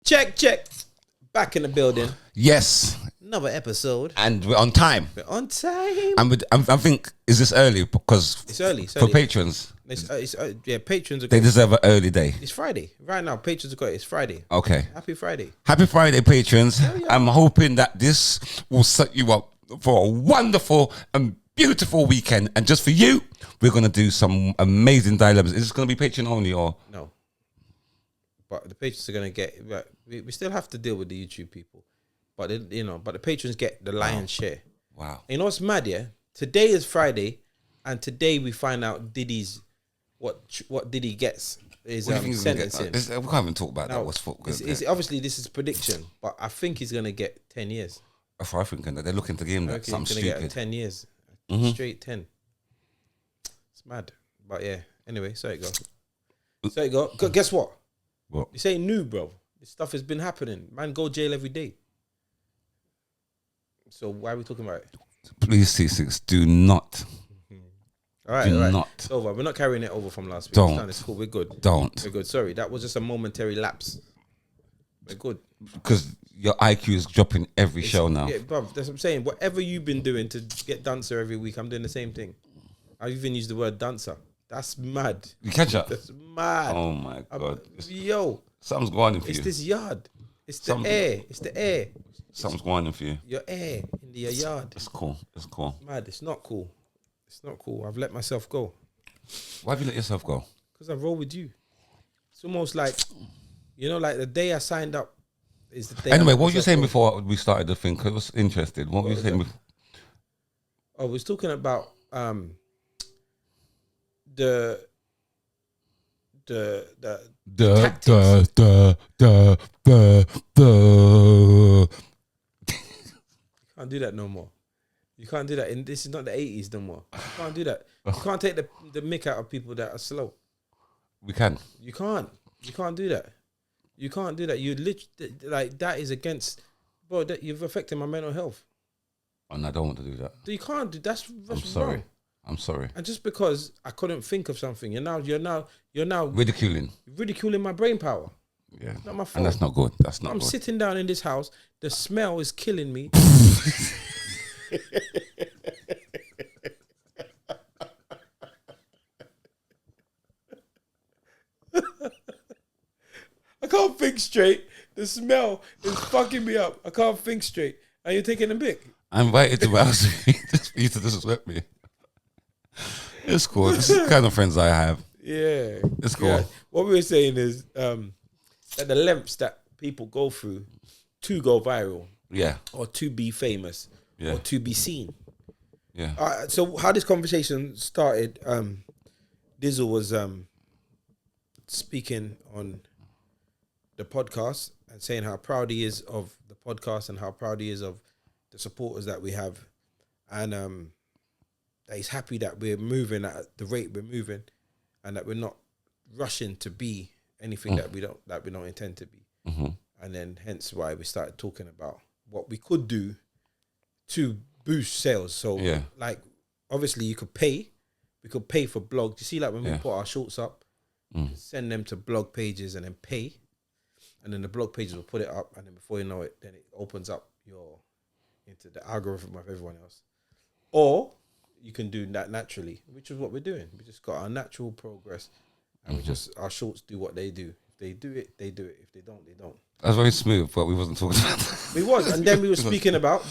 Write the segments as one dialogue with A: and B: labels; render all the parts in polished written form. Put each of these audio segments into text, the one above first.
A: Check. Back in the building.
B: Yes.
A: Another episode.
B: And we're on time.
A: We're on time.
B: And I think, is this early? Because
A: it's early.
B: For patrons.
A: Yeah, patrons are
B: they deserve an early day.
A: It's Friday. Right now, patrons are got it. It's Friday.
B: Okay.
A: Happy Friday.
B: Happy Friday, patrons.
A: Yeah.
B: I'm hoping that this will set you up for a wonderful and beautiful weekend. And just for you, we're going to do some amazing dilemmas. Is this going to be Patreon only or?
A: No. But the patrons are going to get... We still have to deal with the YouTube people. But, but the patrons get the lion's share.
B: Wow.
A: You know what's mad, yeah? Today is Friday, and today we find out Diddy's... What Diddy gets is sentencing.
B: We can't even talk about that. What's
A: obviously, this is prediction, but I think he's going to get 10 years.
B: That's what I think. They're looking to give him that. Something stupid.
A: Get 10 years. Straight 10. It's mad. But yeah, anyway, so it go. Guess what?
B: What?
A: This ain't new, bro. This stuff has been happening. Man, go jail every day. So why are we talking about it?
B: Please, Ceesix, do not.
A: All right. It's over. We're not carrying it over from last week.
B: Don't.
A: It's cool. We're good.
B: Don't.
A: We're good. Sorry, that was just a momentary lapse. We're good.
B: Because your IQ is dropping every show now.
A: Yeah, bruv, that's what I'm saying. Whatever you've been doing to get dancer every week, I'm doing the same thing. I even used the word dancer. That's mad.
B: You catch up?
A: That's mad.
B: Oh my God. Something's going on for you.
A: It's this yard. It's the air. It's the air.
B: Something's going on for you.
A: Your air in your yard.
B: It's cool.
A: Mad. It's not cool. It's not cool. I've let myself go.
B: Why have you let yourself go?
A: Because I roll with you. It's almost like, like the day I signed up is the day.
B: Anyway, what were you saying before we started the thing? Because I was interested. What were you saying?
A: I was talking about the Can't do that no more. You can't do that. And this is not the 80s no more. You can't do that. You can't take the mick out of people that are slow.
B: We can.
A: You can't. You can't do that. You can't do that. You literally, like, that is against, bro, that you've affected my mental health.
B: And I don't want to do that.
A: You can't do that's
B: I'm sorry.
A: Wrong.
B: I'm sorry.
A: And just because I couldn't think of something, you're now
B: ridiculing
A: my brain power.
B: Yeah.
A: It's not my fault.
B: And that's not good.
A: I'm sitting down in this house. The smell is killing me. I can't think straight. The smell is fucking me up. I can't think straight. And you're taking a pic.
B: I invited to my house for you to disrespect me. It's cool. This is the kind of friends I have.
A: Yeah.
B: It's cool.
A: Yeah. What we were saying is that the lengths that people go through to go viral.
B: Yeah.
A: Or to be famous.
B: Yeah.
A: Or to be seen.
B: Yeah.
A: So how this conversation started, Dizzle was speaking on the podcast and saying how proud he is of the podcast and how proud he is of the supporters that we have, and that he's happy that we're moving at the rate we're moving, and that we're not rushing to be anything that we don't intend to be. And then hence why we started talking about what we could do to boost sales. So like, obviously we could pay for blogs. You see, like when we put our shorts up, send them to blog pages and then pay, and then the blog pages will put it up, and then before you know it, then it opens up into the algorithm of everyone else. Or you can do that naturally, which is what we're doing. We just got our natural progress, and our shorts do what they do. If they do it, they do it. If they don't, they don't.
B: That's very smooth, but we wasn't talking about that.
A: We was, and then we were speaking about.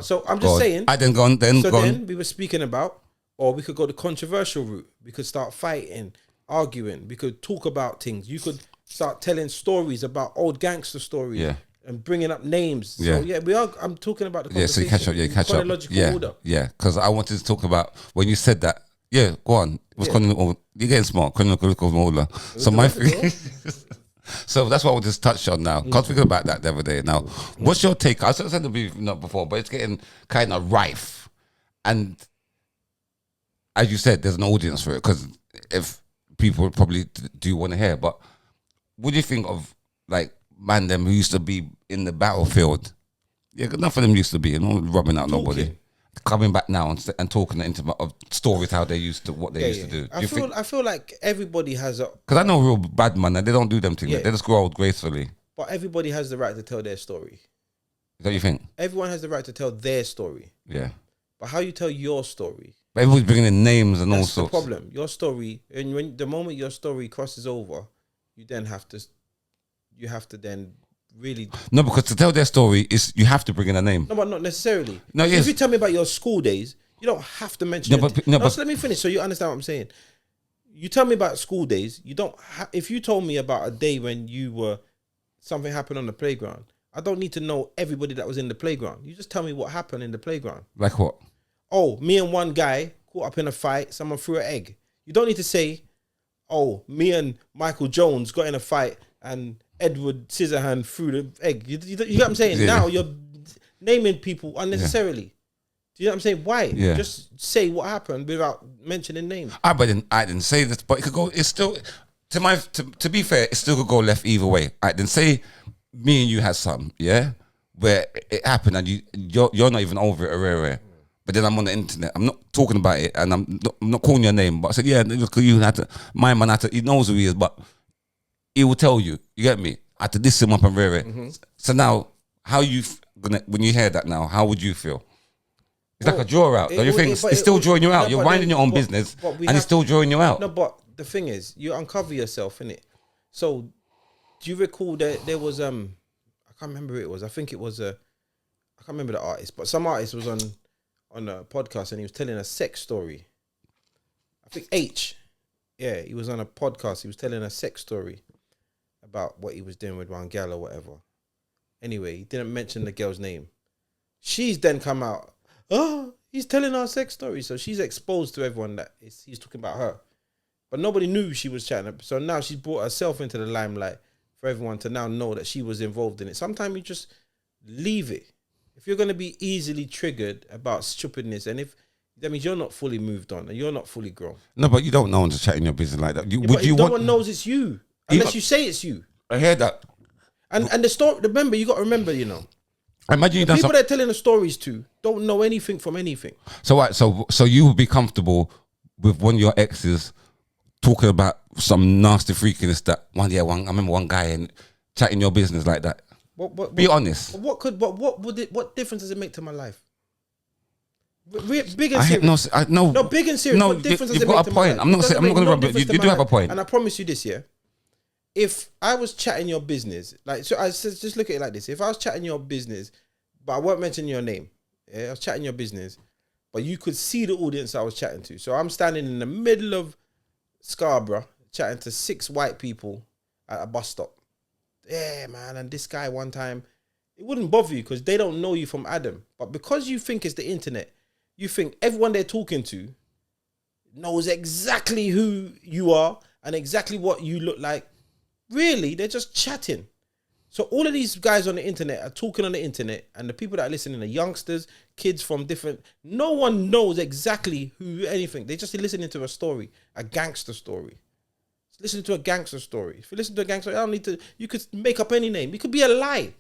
A: So I'm just saying.
B: Then
A: we were speaking about, or we could go the controversial route. We could start fighting, arguing. We could talk about things. You could start telling stories about old gangster stories.
B: Yeah.
A: And bringing up names.
B: Yeah.
A: So we are. I'm talking about the conversation.
B: So you catch up.
A: Chronological order.
B: Yeah. Because I wanted to talk about when you said that. Yeah, go on. It was chronological. You're getting smart. Chronological order. So my thing. So that's what I just touched on now. Can't think about that the other day. Now, what's your take? I said to be not before, but it's getting kind of rife. And as you said, there's an audience for it because if people probably do want to hear. But what do you think of like man them who used to be in the battlefield? Yeah, enough of them used to be, and not rubbing out nobody. Coming back now and talking intimate of stories how they used to what they used to do.
A: I feel like everybody has a,
B: because I know real bad man and they don't do them things. They just grow old gracefully.
A: But everybody has the right to tell their story.
B: Is that what you think?
A: Everyone has the right to tell their story.
B: Yeah.
A: But how you tell your story?
B: But everybody's bringing in names and all
A: That's the
B: sorts.
A: problem. Your story, and when the moment your story crosses over, you have to then really.
B: No, because to tell their story is you have to bring in a name.
A: No, but not necessarily.
B: No,
A: So
B: yes.
A: if you tell me about your school days, you don't have to mention.
B: No, but
A: so let me finish so you understand what I'm saying. You tell me about school days. You don't. If you told me about a day when something happened on the playground, I don't need to know everybody that was in the playground. You just tell me what happened in the playground.
B: Like what?
A: Oh, me and one guy caught up in a fight. Someone threw an egg. You don't need to say, oh, me and Michael Jones got in a fight and Edward Scissorhand threw the egg. You get what I'm saying?
B: Yeah.
A: Now you're naming people unnecessarily. Do you know what I'm saying? Why?
B: Yeah.
A: Just say what happened without mentioning names.
B: I didn't say this, but it could go. It's still to be fair, it still could go left either way. I didn't say me and you had something, yeah, where it happened and you're not even over it or but then I'm on the internet. I'm not talking about it, and I'm not calling your name. But I said, yeah, look, you had to. My man had to. He knows who he is, but he will tell you. You get me? I had to diss him up and So now, how you when you hear that now? How would you feel? It's like a draw out. Don't you think it's still drawing you out? You're minding your own business, and it's still drawing you out.
A: No, but the thing is, you uncover yourself, innit? So, do you recall that there was I can't remember who it was. I think it was I can't remember the artist, but some artist was on a podcast and he was telling a sex story. I think he was on a podcast. He was telling a sex story about what he was doing with one girl or whatever. Anyway, he didn't mention the girl's name. She's then come out. Oh, he's telling our sex story. So she's exposed to everyone that he's talking about her. But nobody knew she was chatting. So now she's brought herself into the limelight for everyone to now know that she was involved in it. Sometimes you just leave it. If you're going to be easily triggered about stupidness, and if that means you're not fully moved on and you're not fully grown.
B: No, but you don't know one to chat in your business like that.
A: No one knows it's you unless you say it's you.
B: I hear that.
A: And the story. Remember, you got to remember. You know,
B: I imagine you done
A: people they're telling the stories to don't know anything from anything.
B: So what? So you would be comfortable with one of your exes talking about some nasty freakiness that I remember one guy and chatting your business like that. Be honest.
A: What difference does it make to my life? Big and serious. No, big and serious.
B: No,
A: what difference does
B: you've
A: it make
B: got
A: to
B: a
A: my
B: point.
A: life?
B: I'm not going to rub it. You do have a point.
A: And I promise you this, yeah. If I was chatting your business, like, so I just look at it like this. If I was chatting your business, but I won't mention your name, yeah, I was chatting your business, but you could see the audience I was chatting to. So I'm standing in the middle of Scarborough, chatting to 6 white people at a bus stop. Yeah, man, and this guy one time, it wouldn't bother you because they don't know you from Adam. But because you think it's the internet, you think everyone they're talking to knows exactly who you are and exactly what you look like. Really, they're just chatting. So all of these guys on the internet are talking on the internet, and the people that are listening are youngsters, kids from different. No one knows exactly who anything. They're just listening to a story, a gangster story. Listen to a gangster story. If you listen to a gangster, I don't need to. You could make up any name. It could be a lie.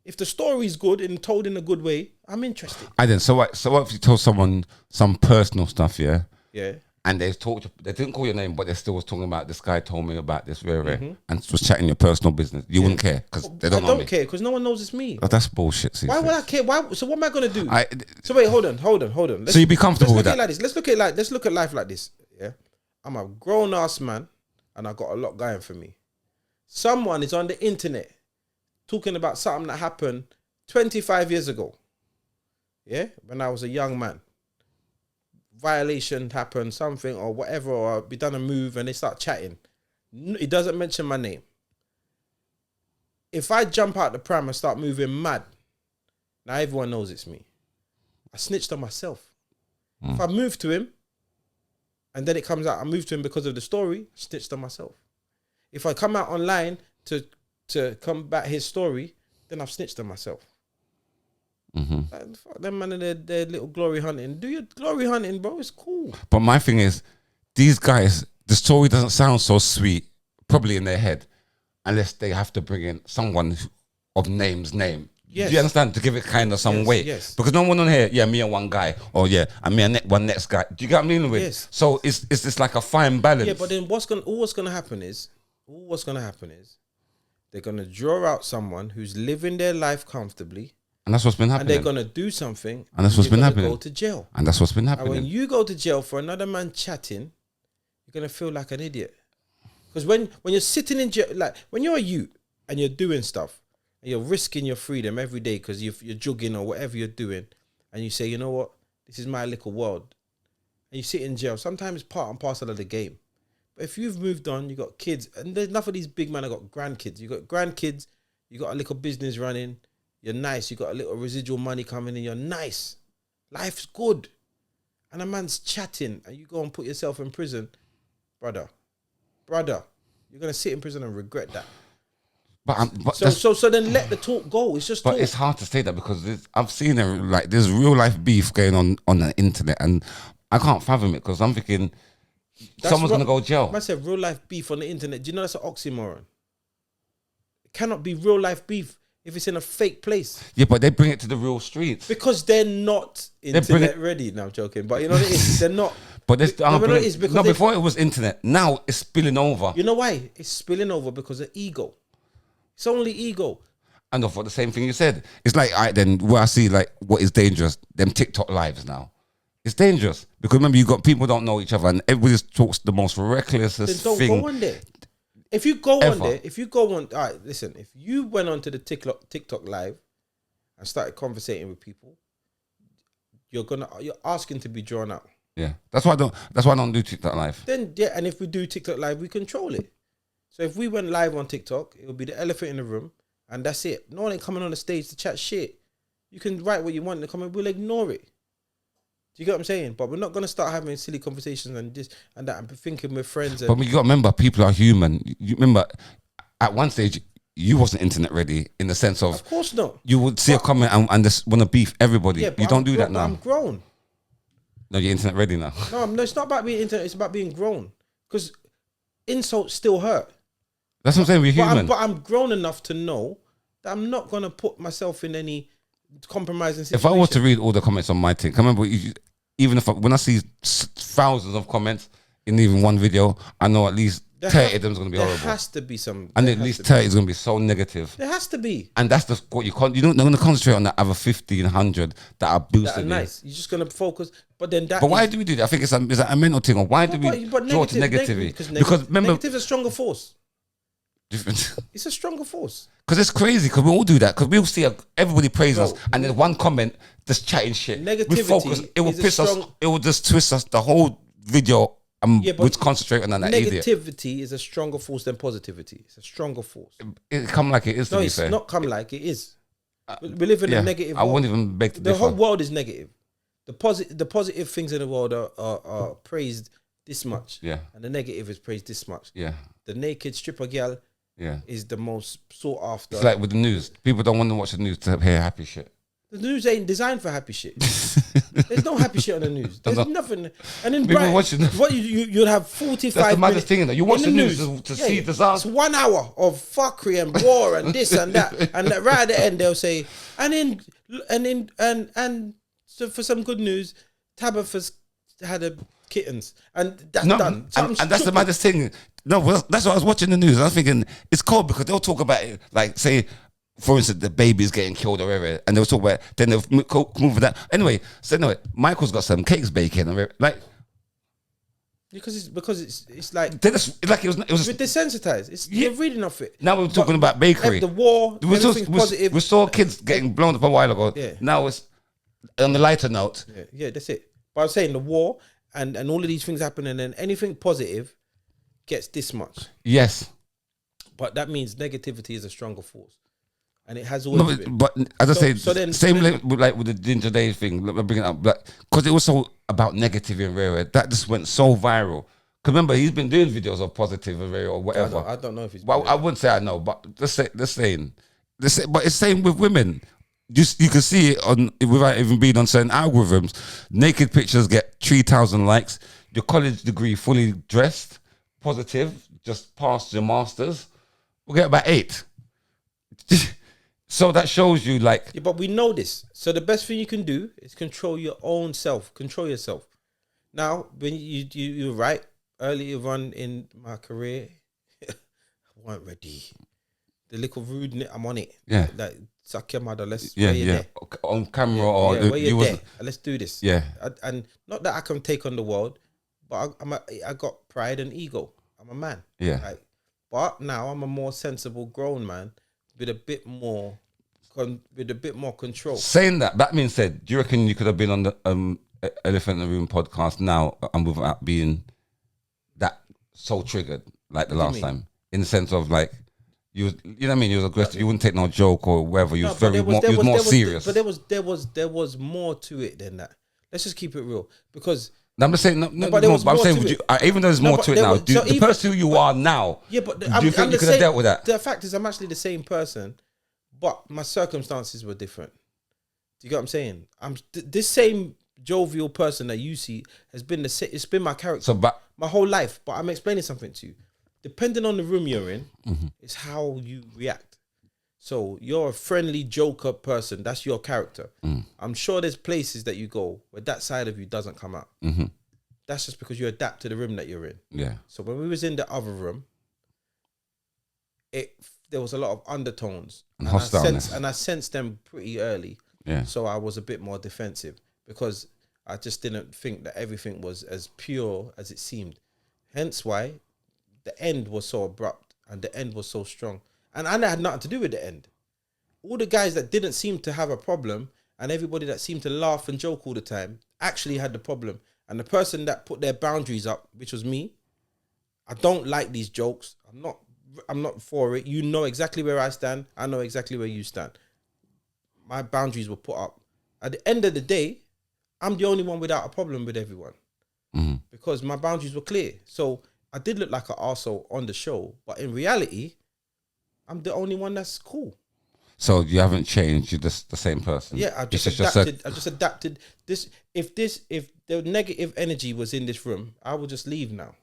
A: If the story's good and told in a good way, I'm interested.
B: So what if you told someone some personal stuff, yeah?
A: Yeah.
B: And they didn't call your name, but they still was talking about this guy told me about this and was chatting your personal business. You wouldn't care because they don't know me.
A: I don't care because no one knows it's me.
B: Oh, that's bullshit.
A: Why would I care? So what am I gonna do?
B: So
A: wait, hold on.
B: So you'd be comfortable with that?
A: Let's look at life like this. Yeah, I'm a grown ass man, and I got a lot going for me. Someone is on the internet talking about something that happened 25 years ago. Yeah, when I was a young man. Violation happened, something or whatever, or we done a move and they start chatting. It doesn't mention my name. If I jump out the pram and start moving mad, now everyone knows it's me. I snitched on myself. If I move to him and then it comes out, I moved to him because of the story, I snitched on myself. If I come out online to combat his story, then I've snitched on myself. Like, fuck them man and their little glory hunting. Do your glory hunting, bro. It's cool.
B: But my thing is, these guys, the story doesn't sound so sweet, probably in their head, unless they have to bring in someone of name. Yes. Do you understand? To give it kind of some weight. Yes. Because no one on here, me and one guy, or and me and one next guy. Do you get what I mean with?
A: Yes.
B: So it's just like a fine balance.
A: Yeah, but then what's gonna happen is they're gonna draw out someone who's living their life comfortably,
B: And that's what's been happening.
A: and they're gonna do something,
B: And that's what's been happening.
A: Go to jail,
B: and that's what's been
A: and when
B: happening.
A: you go to jail for another man chatting, you're gonna feel like an idiot. Because when you're sitting in jail, like when you're a youth and you're doing stuff and you're risking your freedom every day because you're jogging or whatever you're doing, and you say, you know what, this is my little world, and you sit in jail. Sometimes it's part and parcel of the game. But if you've moved on, you got kids, and there's enough of these big men have got grandkids. You got grandkids, you got a little business running. You're nice. You got a little residual money coming in. You're nice. Life's good. And a man's chatting, and you go and put yourself in prison, brother, you're gonna sit in prison and regret that.
B: But
A: So then let the talk go. It's just.
B: But
A: talk.
B: it's hard to say that because I've seen it, like there's real life beef going on the internet, and I can't fathom it because I'm thinking someone's gonna go to jail.
A: I said real life beef on the internet. Do you know that's an oxymoron? It cannot be real life beef if it's in a fake place.
B: Yeah, but they bring it to the real streets
A: because they're not internet ready. No, I'm joking, but you know what it is. They're not.
B: But this, before it was internet. Now it's spilling over.
A: You know why? It's spilling over because of ego. It's only ego.
B: And for the same thing you said. It's like, all right, then where I see like what is dangerous, them TikTok lives now. It's dangerous. Because remember, you got people don't know each other and everybody talks the most reckless thing.
A: Then don't go on there. If you go on there, all right, listen, if you went onto the TikTok live and started conversating with people, you're asking to be drawn out.
B: Yeah. That's why I don't do TikTok live.
A: Then yeah, and if we do TikTok live, we control it. So if we went live on TikTok, it would be the elephant in the room, and that's it. No one ain't coming on the stage to chat shit. You can write what you want in the comment, we'll ignore it. Do you get what I'm saying? But we're not gonna start having silly conversations and this and that and thinking we're friends.
B: But you got to remember, people are human. You remember, at one stage, you wasn't internet ready in the sense of
A: course not.
B: You would see a comment and just want to beef everybody.
A: Yeah,
B: you don't do that now.
A: I'm grown.
B: No, you're internet ready now.
A: No, it's not about being internet. It's about being grown. Because insults still hurt.
B: That's what I'm saying. We're human.
A: But I'm grown enough to know that I'm not gonna put myself in any compromising situation.
B: If I were to read all the comments on my thing, I remember even when I see thousands of comments in even one video, I know at least 30 of them is going to be horrible.
A: There has to be some.
B: And at least 30 is going to be so negative.
A: There has to be.
B: And that's just what you're not going to concentrate on the other 1,500 that are boosting
A: that are nice. You're just going to focus. But then that.
B: But why do we do that? I think it's a mental thing. Or why do we draw to negativity? Because remember,
A: negative is a stronger force.
B: Different.
A: It's a stronger force.
B: Because it's crazy. Because we all do that. Because we'll see everybody praise us, and then one comment just chatting shit.
A: Negativity.
B: We focus. It will piss us. It will just twist us. The whole video. We'd concentrate on that idiot.
A: Negativity is a stronger force than positivity. It's a stronger force.
B: It come like it is. To be fair,
A: not come like it is. We live in a negative world.
B: I wouldn't even beg to differ.
A: The whole world is negative. The positive things in the world are praised this much.
B: Yeah.
A: And the negative is praised this much.
B: Yeah.
A: The naked stripper girl.
B: Yeah.
A: Is the most sought after.
B: It's like with the news. People don't want to watch the news to hear happy shit.
A: The news ain't designed for happy shit. There's no happy shit on the news. There's nothing. And then you'll have 45
B: That's the maddest thing. You watch the news to see disaster.
A: It's 1 hour of fuckery and war and this and that. And right at the end they'll say, and so for some good news, Tabitha's had a kittens. And that's done.
B: And that's the maddest thing. No, that's what I was watching the news. I was thinking, it's cold because they'll talk about it, like say, for instance, the baby's getting killed or whatever, and they'll talk about it, then they'll move that. Anyway, Michael's got some cakes baking, like
A: because it's like
B: it was
A: desensitized. You're reading off it.
B: Now we're talking about bakery,
A: the war.
B: We saw kids getting blown up a while ago.
A: Yeah.
B: Now it's on the lighter note.
A: Yeah, that's it. But I'm saying the war and all of these things happen, and then anything positive gets this much.
B: Yes,
A: but that means negativity is a stronger force. And it has always been. But
B: as I say, same with the Ginger Day thing, bring it up, because it was so about negative and rare. That just went so viral. Because remember, he's been doing videos of positive and rare or whatever.
A: I don't know if he's.
B: Well, I wouldn't say I know, but but it's same with women. You can see it without even being on certain algorithms. Naked pictures get 3,000 likes. Your college degree fully dressed, positive, just passed your masters, we'll get about 8. So that shows you
A: yeah, but we know this. So the best thing you can do is control your own self. Control yourself. Now, when you're right, earlier on in my career, I weren't ready. the little rudeness, I'm on it.
B: Yeah.
A: Like, suck your mother. Let's
B: Yeah,
A: where you
B: yeah.
A: there.
B: On camera or
A: where
B: you
A: you
B: was
A: there. Let's do this.
B: yeah.
A: And not that I can take on the world, but I got pride and ego. I'm a man.
B: Yeah.
A: Like, but now I'm a more sensible, grown man with a bit more, control.
B: Saying that being said, do you reckon you could have been on the Elephant in the Room podcast now and without being that so triggered like the last time? In the sense of like, you know what I mean? You was aggressive. You wouldn't take no joke or whatever. You was more serious.
A: But there was more to it than that. Let's just keep it real, because.
B: No, I'm just saying. But I'm saying, even though there's more to it now, the person who you are now.
A: Yeah, but
B: do you think you could have dealt with that?
A: The fact is, I'm actually the same person, but my circumstances were different. Do you get what I'm saying? This same jovial person that you see has been it's been my character my whole life. But I'm explaining something to you. Depending on the room you're in, is how you react. So you're a friendly joker person. That's your character. I'm sure there's places that you go where that side of you doesn't come out. That's just because you adapt to the room that you're in.
B: Yeah.
A: So when we was in the other room, there was a lot of undertones
B: and hostileness.
A: I sensed them pretty early.
B: Yeah.
A: So I was a bit more defensive because I just didn't think that everything was as pure as it seemed. Hence why the end was so abrupt and the end was so strong. And I had nothing to do with the end. All the guys that didn't seem to have a problem and everybody that seemed to laugh and joke all the time actually had the problem. And the person that put their boundaries up, which was me, I don't like these jokes. I'm not for it. You know exactly where I stand. I know exactly where you stand. My boundaries were put up. At the end of the day, I'm the only one without a problem with everyone. Because my boundaries were clear. So I did look like an arsehole on the show, but in reality, I'm the only one that's cool.
B: So you haven't changed. You're just the same person.
A: Yeah, I just adapted. If the negative energy was in this room, I would just leave now.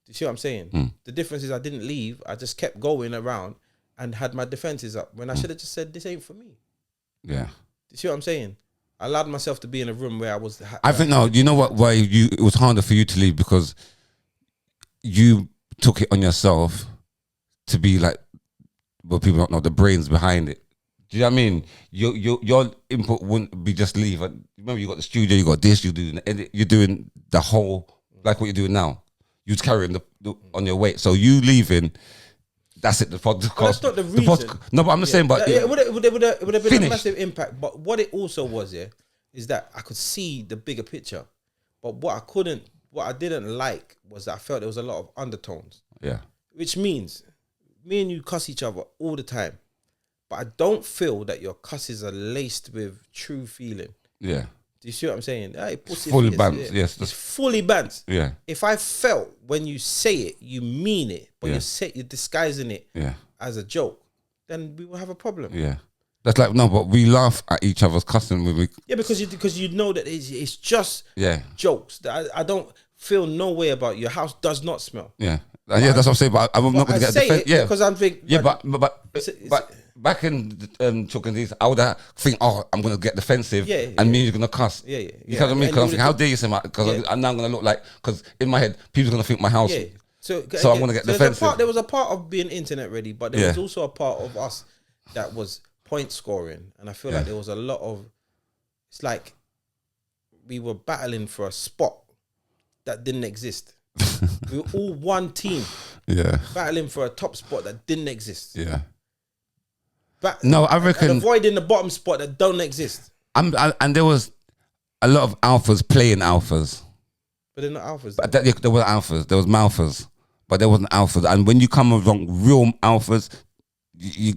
A: Do you see what I'm saying? The difference is I didn't leave. I just kept going around and had my defenses up when I should have just said, this ain't for me.
B: Yeah.
A: Do you see what I'm saying? I allowed myself to be in a room where I was.
B: I think no. You know what? Why it was harder for you to leave because you took it on yourself to be like, well, people don't know the brains behind it. Do you know what I mean? Your input wouldn't be just leave. Remember, you got the studio, you got this, you're doing the whole like what you're doing now. You're carrying the on your weight. So you leaving. That's it. The podcast.
A: That's not the reason.
B: No, but I'm just saying. But
A: it would have been a massive impact. But what it also was, is that I could see the bigger picture. But what I didn't like was that I felt there was a lot of undertones.
B: Yeah.
A: Which means me and you cuss each other all the time, but I don't feel that your cusses are laced with true feeling.
B: Yeah.
A: Do you see what I'm saying? Hey, pussy,
B: fully bants. Yes.
A: It's fully bants.
B: Yeah.
A: If I felt when you say it, you mean it, but you're disguising it as a joke, then we will have a problem.
B: Yeah. That's like, no, but we laugh at each other's cussing when we...
A: Yeah, because you know that it's just jokes. I don't feel no way about your house does not smell.
B: Yeah. That's what I'm saying, but I'm not going to get defensive. Yeah,
A: because I'm thinking...
B: Yeah, but back in Chuck and These, I would think, I'm going to get defensive and me, you're going to cuss.
A: Yeah.
B: You know what I mean? Because I'm thinking, how dare you say my... Because I'm now going to look like... Because in my head, people are going to think my house... Yeah. So I'm going to get defensive.
A: There was a part of being internet ready, but there was also a part of us that was point scoring. And I feel like there was a lot of... It's like we were battling for a spot that didn't exist. We were all one team. Yeah. Battling for a top spot that didn't exist.
B: Yeah. No, I reckon...
A: And avoiding the bottom spot that don't exist.
B: And there was a lot of alphas playing alphas.
A: But they're not alphas.
B: But there were alphas. There was malphas. But there wasn't alphas. And when you come along real alphas, you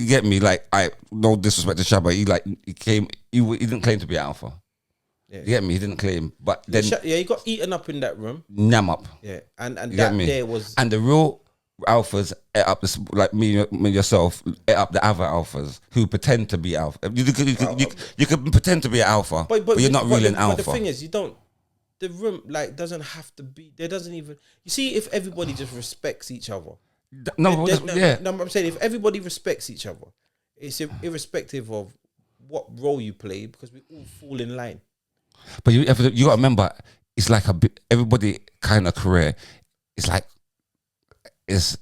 B: get me? Like, no disrespect to Shabba. He didn't claim to be an alpha. Yeah. You get me? He didn't claim. But then...
A: he got eaten up in that room.
B: Nam up.
A: Yeah. And that there was...
B: And the real alphas ate up this, like me and yourself, ate up the other alphas who pretend to be alpha. You can pretend to be an alpha, but you're not really an alpha.
A: But the thing is, the room doesn't have to be, there doesn't even, you see, if everybody just respects each other. No, I'm saying if everybody respects each other, it's irrespective of what role you play, because we all fall in line.
B: But you got to remember, it's like everybody kind of career. It's like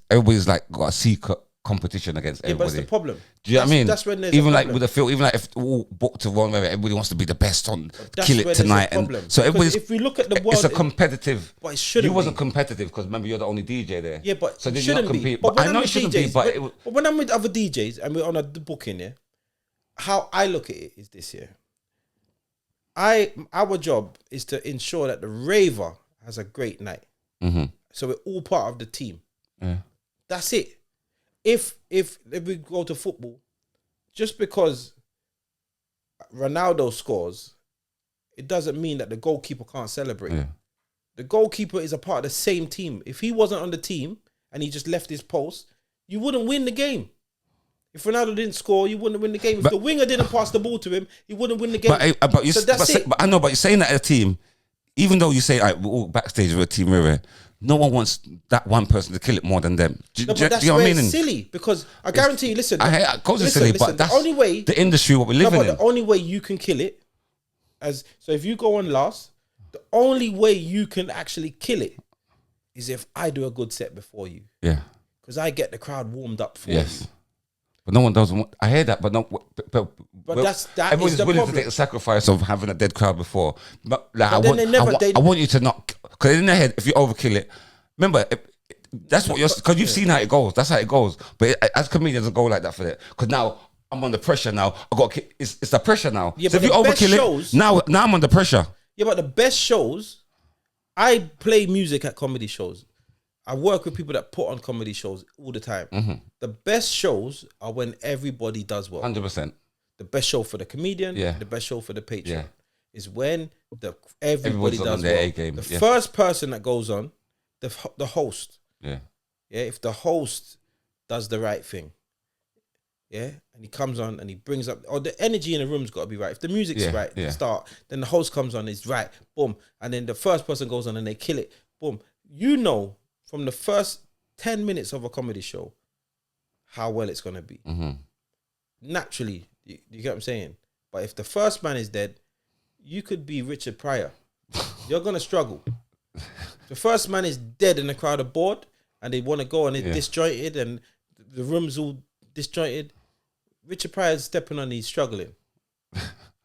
B: everybody's like got a secret competition against
A: Yeah, but it's
B: everybody.
A: the problem.
B: Do you know what I mean?
A: That's when there's
B: even
A: a
B: like
A: problem.
B: with the field, even like if all booked to one where everybody wants to be the best on,
A: That's
B: kill it
A: where there's a
B: tonight,
A: problem.
B: and so
A: Because
B: everybody's.
A: if we look at the
B: It's a
A: world,
B: competitive.
A: but it shouldn't
B: You wasn't
A: be.
B: competitive because remember you're the only DJ there.
A: Yeah, but
B: so
A: it
B: did you not
A: shouldn't be.
B: compete?
A: But
B: But
A: when
B: I
A: I'm
B: know it
A: with
B: shouldn't
A: DJs,
B: be. But it,
A: but when I'm with other DJs and we're on a booking, yeah, how I look at it is this here. Our job is to ensure that the raver has a great night. So we're all part of the team.
B: yeah.
A: That's it. If we go to football, just because Ronaldo scores, it doesn't mean that the goalkeeper can't celebrate.
B: Yeah.
A: The goalkeeper is a part of the same team. If he wasn't on the team and he just left his post, you wouldn't win the game. If Ronaldo didn't score, you wouldn't win the game. If the winger didn't pass the ball to him, he wouldn't win the game.
B: But I know, but you're saying that a team, even though you say we're all backstage with a team, no one wants that one person to kill it more than them. Do you know what I mean?
A: It's silly because I guarantee you. Listen,
B: I hate coach is silly, but that's
A: the only way
B: the industry what we live in.
A: The only way you can kill it, so if you go on last, the only way you can actually kill it is if I do a good set before you.
B: Yeah,
A: because I get the crowd warmed up for you.
B: But no one doesn't want. I hear that, but no. But everyone's
A: the
B: willing
A: problem.
B: to take the sacrifice of having a dead crowd before. But like,
A: But
B: I want you to not, because in their head, if you overkill it, remember. That's what you're, because you've seen how it goes. That's how it goes. But as comedians, it go like that for it. Because now I'm under pressure. Now I got it's the pressure now.
A: Yeah,
B: so if you overkill it, now I'm under pressure.
A: Yeah, but the best shows, I play music at comedy shows. I work with people that put on comedy shows all the time. The best shows are when everybody does well.
B: 100%.
A: The best show for the comedian, the best show for the patron, is when everybody does well.
B: A-game.
A: The first person that goes on, the host. Yeah, if the host does the right thing, and he comes on and he brings up, or the energy in the room's got to be right. If the music's right at the start, then the host comes on, is right, boom, and then the first person goes on and they kill it, boom. You know from the first 10 minutes of a comedy show how well it's gonna be. Naturally, you get what I'm saying. But if the first man is dead, you could be Richard Pryor. You're gonna struggle. The first man is dead and the crowd are bored and they want to go and it's disjointed and the room's all disjointed. Richard Pryor's stepping on, he's struggling.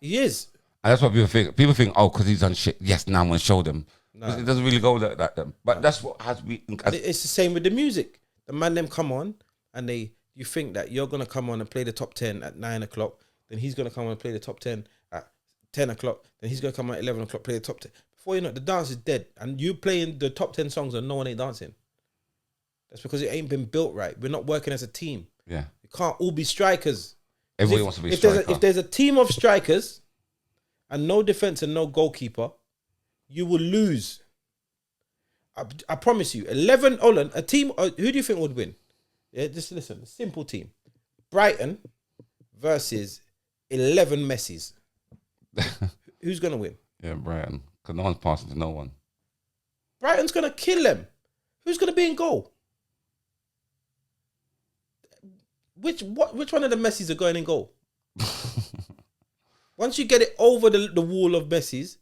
A: He is.
B: And that's what people think. People think, oh, because he's done shit. Yes, now I'm going to show them. No. It doesn't really go like that. But that's what has been.
A: It's the same with the music. The man them come on and you think that you're going to come on and play the top 10 at 9 o'clock. Then he's going to come on and play the top 10 at 10 o'clock. Then he's going to come on at 11 o'clock, play the top 10. Before you know it, the dance is dead. And you playing the top 10 songs and no one ain't dancing. That's because it ain't been built right. We're not working as a team.
B: Yeah.
A: We can't all be strikers.
B: Everybody wants to be a striker.
A: If there's a team of strikers and no defense and no goalkeeper, you will lose. I promise you. 11, Olan, a team, who do you think would win? Yeah, just listen, a simple team. Brighton versus 11 Messis. Who's going to win?
B: Yeah, Brighton. Because no one's passing to no one.
A: Brighton's going to kill them. Who's going to be in goal? Which one of the Messis are going in goal? Once you get it over the wall of Messi's,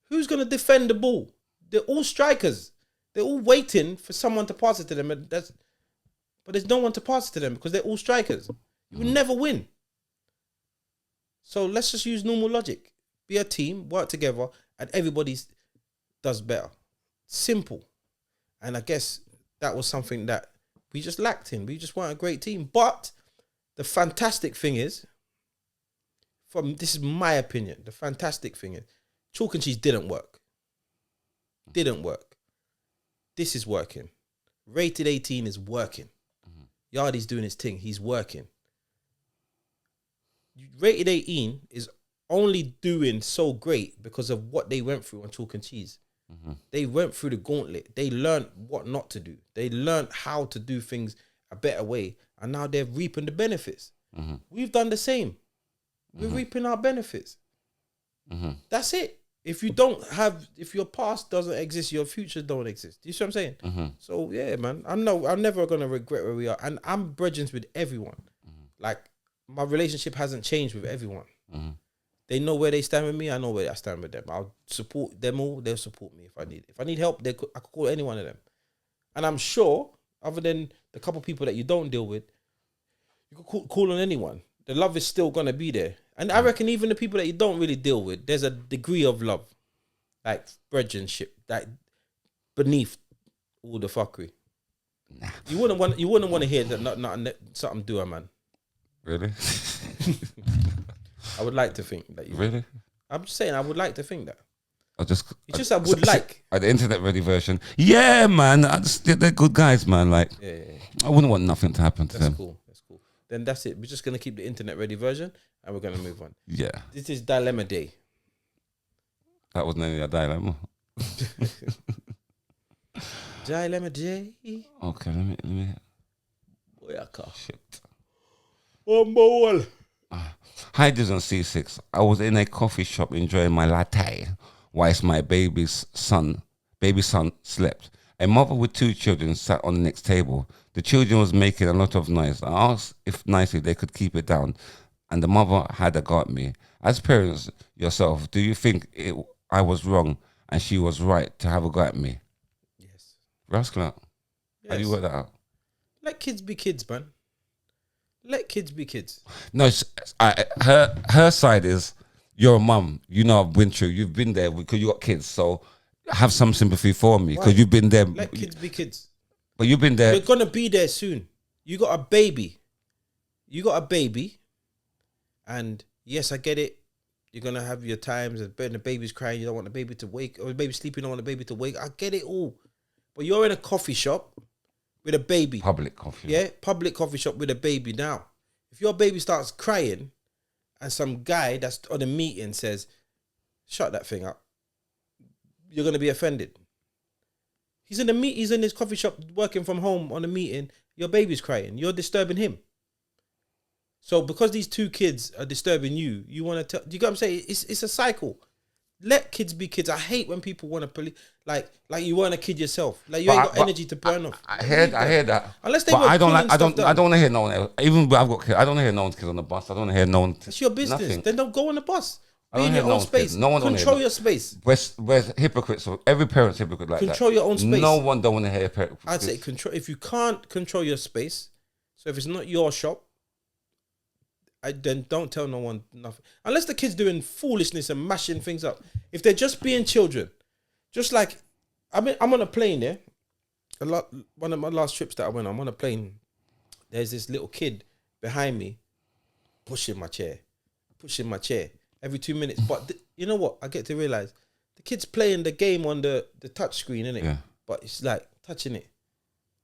A: who's going to defend the ball? They're all strikers. They're all waiting for someone to pass it to them. But there's no one to pass it to them because they're all strikers. You will never win. So let's just use normal logic. Be a team, work together, and everybody does better. Simple. And I guess that was something that we just lacked in. We just weren't a great team. But the fantastic thing is, this is my opinion, the fantastic thing is, chalk and cheese didn't work. Didn't work. This is working. Rated 18 is working. Yardy's doing his thing. He's working. Rated 18 is only doing so great because of what they went through on chalk and cheese. They went through the gauntlet. They learned what not to do. They learned how to do things a better way. And now they're reaping the benefits. We've done the same. We're reaping our benefits. That's it. If your past doesn't exist, your future don't exist. Do you see what I'm saying? So yeah, man, I'm never gonna regret where we are. And I'm brethren with everyone. Like, my relationship hasn't changed with everyone. They know where they stand with me. I know where I stand with them. I'll support them all. They'll support me if I need it. If I need help, I could call any one of them. And I'm sure, other than the couple people that you don't deal with, You can call on anyone. The love is still gonna be there. And I reckon even the people that you don't really deal with, there's a degree of love, like friendship, like beneath all the fuckery. Nah. You wouldn't want to hear that not something do a man.
B: Really?
A: I would like to think that you
B: really.
A: I'm just saying I would like to think that.
B: I
A: would like
B: the internet ready version. Yeah, man. They're good guys, man. Like,
A: yeah.
B: I wouldn't want nothing to happen to them.
A: That's cool. Then that's it. We're just gonna keep the internet ready version, and we're gonna move on.
B: Yeah.
A: This is Dilemma Day.
B: That wasn't any dilemma.
A: Dilemma Day.
B: Okay, let me.
A: Shit. One more.
B: Hi, Dizzle and Ceesix. I was in a coffee shop enjoying my latte whilst my baby son slept. A mother with 2 children sat on the next table. The children was making a lot of noise. I asked if nicely they could keep it down, and the mother had a go at me. As parents yourself, do you think I was wrong and she was right to have a go at me?
A: Yes.
B: Rascal,
A: Yes.
B: how do you work that out?
A: Let kids be kids, man. Let kids be kids.
B: No, her side is, you're a mum. You know I've been through. You've been there because you got kids. So have some sympathy for me because you've been there.
A: Let kids be kids.
B: But you've been there.
A: You're going to be there soon. You got a baby. And yes, I get it. You're going to have your times and the baby's crying. You don't want the baby to wake. Or the baby's sleeping. You don't want the baby to wake. I get it all. But you're in a coffee shop with a baby.
B: Public coffee.
A: Yeah, public coffee shop with a baby. Now, if your baby starts crying and some guy that's on a meeting says, shut that thing up, you're going to be offended. He's in his coffee shop working from home on a meeting. Your baby's crying. You're disturbing him. So because these 2 kids are disturbing you, you want to tell, you got what I'm saying? It's a cycle. Let kids be kids. I hate when people want to police, like you weren't a kid yourself. Like you ain't got energy to burn off.
B: I hear that.
A: Unless they.
B: But I don't want to hear no one else. Even I've got kids. I don't want to hear no one's kids on the bus. I don't want to hear no one.
A: It's your business.
B: Nothing.
A: Then don't go on the bus.
B: I
A: Be in your own space.
B: No one
A: control your space.
B: We're hypocrites. So every parent's hypocrite like
A: control
B: that.
A: your own space.
B: No one don't want to hear parents.
A: I'd say control. If you can't control your space, so if it's not your shop, then don't tell no one nothing. Unless the kid's doing foolishness and mashing things up. If they're just being children, just like I'm on a plane, yeah. One of my last trips that I went on a plane. There's this little kid behind me, pushing my chair every 2 minutes. But you know what? I get to realize the kid's playing the game on the touch screen, innit?
B: Yeah.
A: But it's like touching it.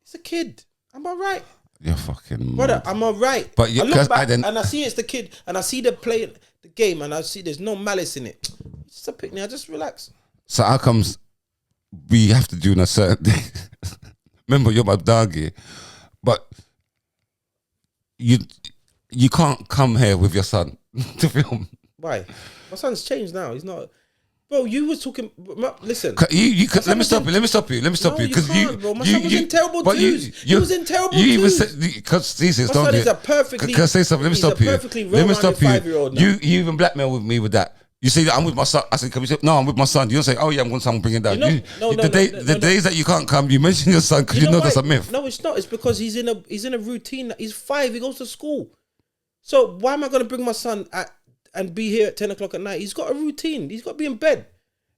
A: It's a kid. Am I right?
B: You're fucking
A: brother.
B: mad.
A: I'm alright.
B: But you,
A: I look back and I see it's the kid, and I see them playing the game, and I see there's no malice in it. It's just a picnic. I just relax.
B: So how comes we have to do on a certain day? Remember, you're my doggy, but you can't come here with your son to film.
A: Why? My son's changed now. He's not. Bro, you was talking. Listen,
B: you could, let me stop you. Let me stop you.
A: Because my son was in terrible twos. He was in terrible twos.
B: You even said because Ceesix don't
A: son
B: get.
A: is a perfectly.
B: Can I say something? Let me stop you. Let me stop you.
A: 5-year-old now.
B: You even blackmail with me with that. You say I'm with my son. I said, can we say no? I'm with my son. You don't say, oh yeah, I'm going to bring it down. The days that you can't come, you mention your son because you know that's a myth.
A: No, it's not. It's because he's in a routine. He's 5. He goes to school. So why am I going to bring my son and be here at 10 o'clock at night? He's got a routine. He's got to be in bed.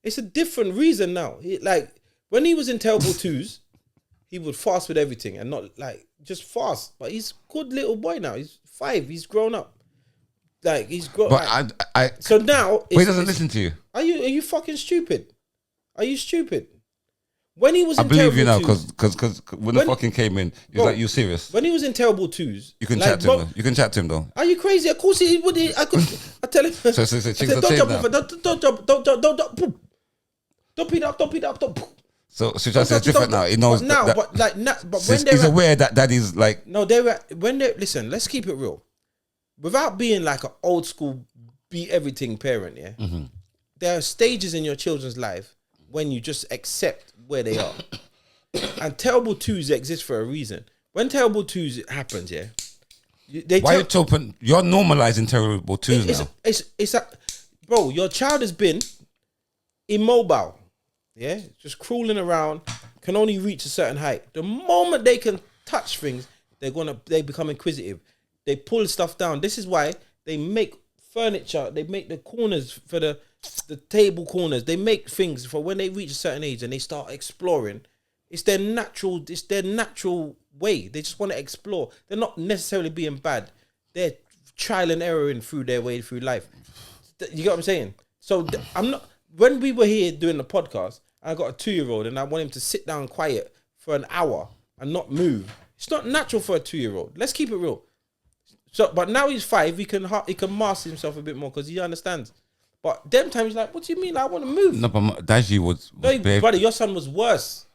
A: It's a different reason now. Like when he was in terrible twos, he would fast with everything and not like just fast. But he's a good little boy now. He's 5. He's grown up. Like he's grown.
B: But
A: so now
B: he doesn't listen to you.
A: Are you fucking stupid? Are you stupid? When he was,
B: I believe you now because when the fucking came in, he was like, "You serious?"
A: When he was in terrible twos,
B: you can chat to him. Though. You can chat to him though.
A: Are you crazy? Of course he would. I tell him.
B: So
A: don't jump off. Don't beat up. Don't.
B: So situation is different now. He knows
A: now,
B: that,
A: but when
B: he's aware that daddy's like.
A: No, listen. Let's keep it real. Without being like an old school be everything parent, yeah. Mm-hmm. There are stages in your children's life when you just accept where they are, and terrible twos exist for a reason. When terrible twos happens, yeah, you're normalizing terrible twos now. It's bro. Your child has been immobile, yeah, just crawling around, can only reach a certain height. The moment they can touch things, they become inquisitive. They pull stuff down. This is why they make furniture. They make the corners for the table corners. They make things for when they reach a certain age and they start exploring. It's their natural way. They just want to explore. They're not necessarily being bad. They're trial and erroring through their way through life. You get what I'm saying? So I'm not. When we were here doing the podcast, I got a 2-year-old and I want him to sit down quiet for an hour and not move. It's not natural for a 2-year-old. Let's keep it real. So, but now he's 5. He can master himself a bit more because he understands. But them times he's like, what do you mean? I want to move.
B: No, but Daji was
A: brother, your son was worse.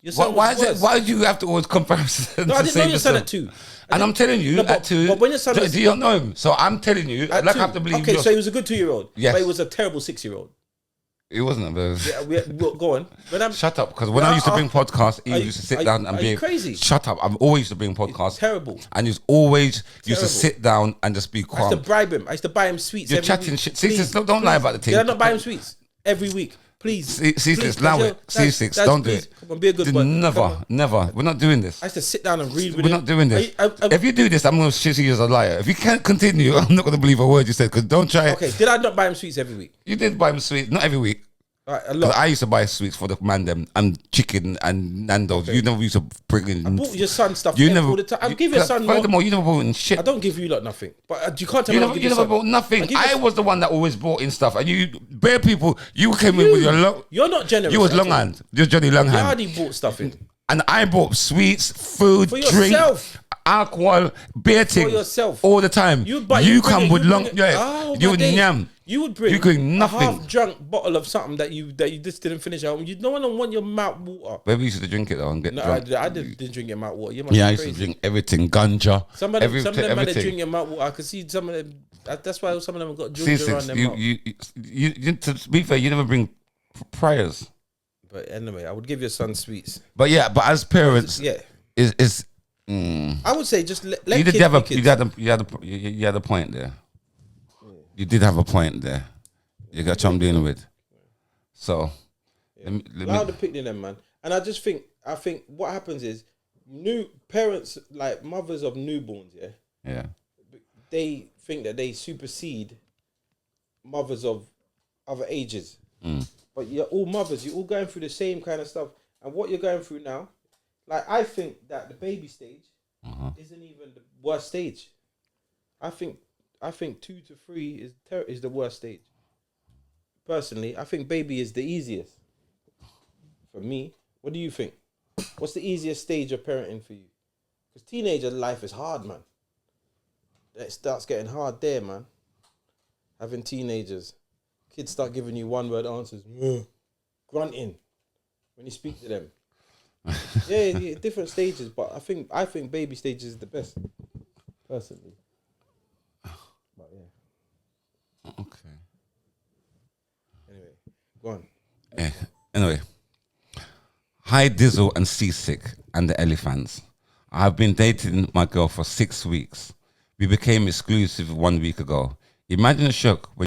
A: Your son was worse.
B: Why do you have to always comparison?
A: No, I didn't know your son at 2.
B: And I'm telling you, at 2,
A: but when your son was,
B: do you not know him? So I'm telling you, I have to believe.
A: Okay, so he was a good 2-year-old.
B: Yes.
A: But he was a terrible 6-year-old.
B: It wasn't.
A: Go on.
B: Shut up, because when I used to bring podcasts, he used to sit down and be
A: crazy.
B: Shut up! I'm always used to bring podcasts.
A: It's terrible.
B: And he's always used to sit down and just be calm.
A: I used to bribe him. I used to buy him sweets.
B: You're
A: every
B: chatting
A: week.
B: shit. Ceesix, don't lie about the thing.
A: Did I not buy him sweets every week? Please.
B: Ceesix, allow it. Ceesix, don't do it.
A: Come on, be a good boy.
B: Never. We're not doing this.
A: I used to sit down and read with
B: We're
A: him.
B: not doing this. If you do this, I'm going to shit you as a liar. If you can't continue, I'm not going to believe a word you said, because don't try it.
A: Okay, did I not buy him sweets every week?
B: You did buy him sweets, not every week.
A: Right, a lot.
B: I used to buy sweets for the man them and chicken and Nando's. Okay. You never used to bring in.
A: I bought your son stuff all the time. I give your son.
B: Furthermore, you never bought in shit.
A: I don't give you lot nothing. But you can't tell me.
B: You never bought nothing. I was the one that always bought in stuff, and you bare people. You came in with your long.
A: You're not generous.
B: You was long hand. You're Johnny Longhand.
A: You already bought stuff in.
B: And I bought sweets, food, drink, alcohol, beer thing
A: for yourself
B: all the time. You come with long. You would nyam.
A: You would bring
B: nothing.
A: A half-drunk bottle of something that you just didn't finish out. No one want your mouth water.
B: Baby used to drink it though and get drunk.
A: I didn't drink your mouth water.
B: I used to drink everything, ganja.
A: Some of them man that drink your mouth water. I could see some of them. That's why some of them got jewels around their mouth.
B: You, to be fair, you never bring priors.
A: But anyway, I would give your son sweets.
B: But as parents, is.
A: I would say just let
B: you
A: kids be kids.
B: You had a point there. You did have a point there. You got what I'm dealing with. So,
A: allow the picnic them, man. And I think what happens is new parents, like mothers of newborns, they think that they supersede mothers of other ages. But you're all mothers. You're all going through the same kind of stuff. And what you're going through now, like I think that the baby stage isn't even the worst stage. I think 2 to 3 is the worst stage. Personally, I think baby is the easiest. For me, what do you think? What's the easiest stage of parenting for you? Because teenager life is hard, man. It starts getting hard there, man. Having teenagers. Kids start giving you one-word answers. Grunting when you speak to them. yeah, different stages, but I think baby stage is the best, personally. But yeah.
B: Okay.
A: Anyway, go on.
B: Anyway. Hi, Dizzle and Ceesix and the Elephants. I've been dating my girl for 6 weeks. We became exclusive 1 week ago. Imagine the shock when